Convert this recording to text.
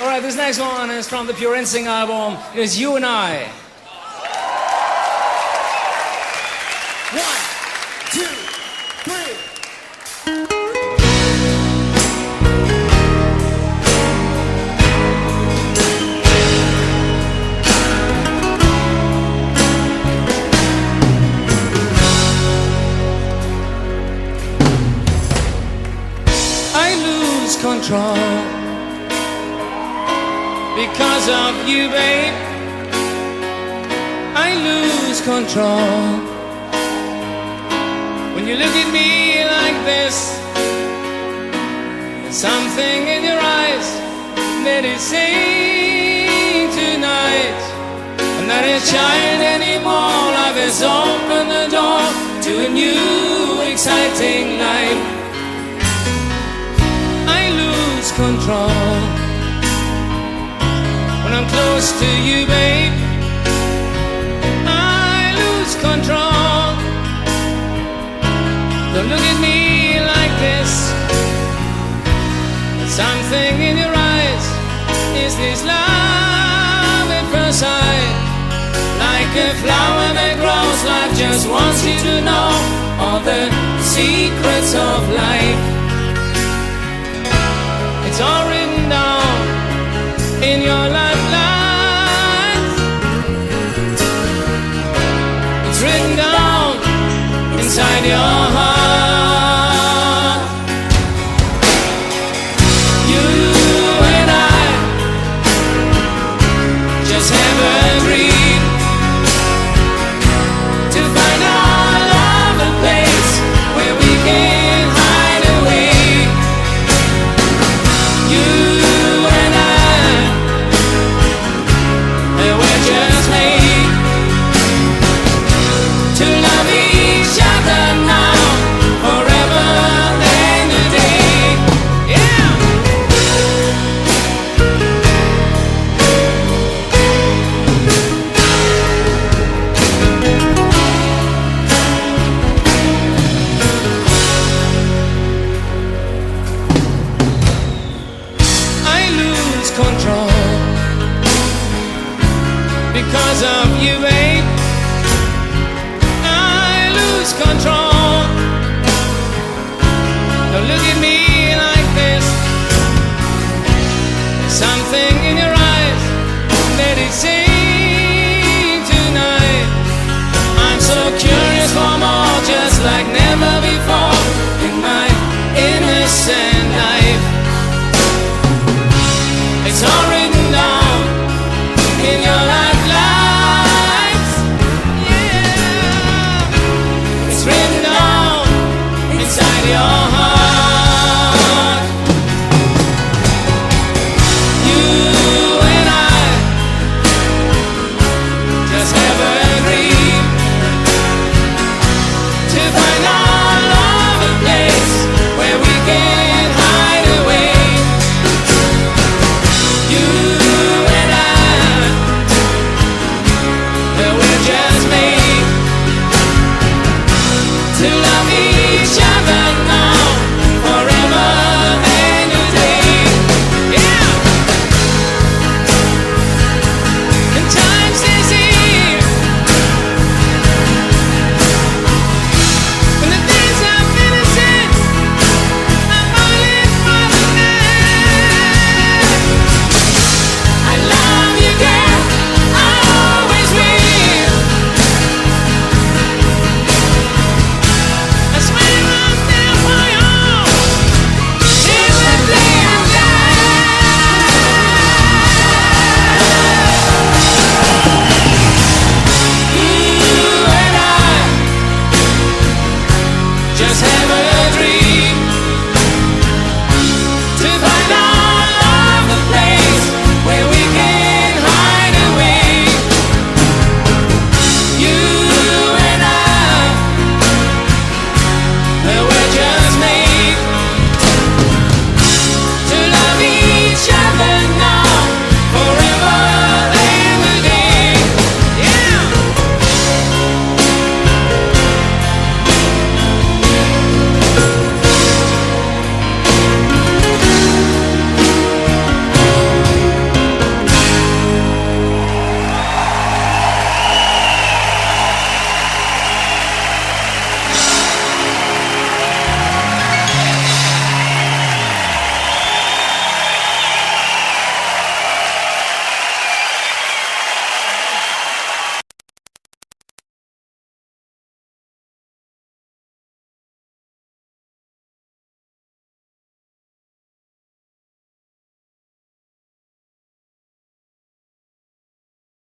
All right, this next one is from the Pure Instinct album. It is You and I. 1, 2, 3. I lose control because of you, babe. I lose control when you look at me like this. There's something in your eyes that is saying tonight I'm not a child anymore. Life has opened the door to a new exciting life. I lose control when I'm close to you, babe. I lose control. Don't look at me like this. There's something in your eyes. Is this love at first sight? Like a flower that grows, life just wants you to know all the secrets of life. It's all written down in your lifelines. It's written down inside your heart. You and I just have agreed to find our love a place where we can hide away. You and I, we're just made to love each other now, forever and a day. Yeah. I lose control because of you, babe. I lose control. Don't look at me like this. There's something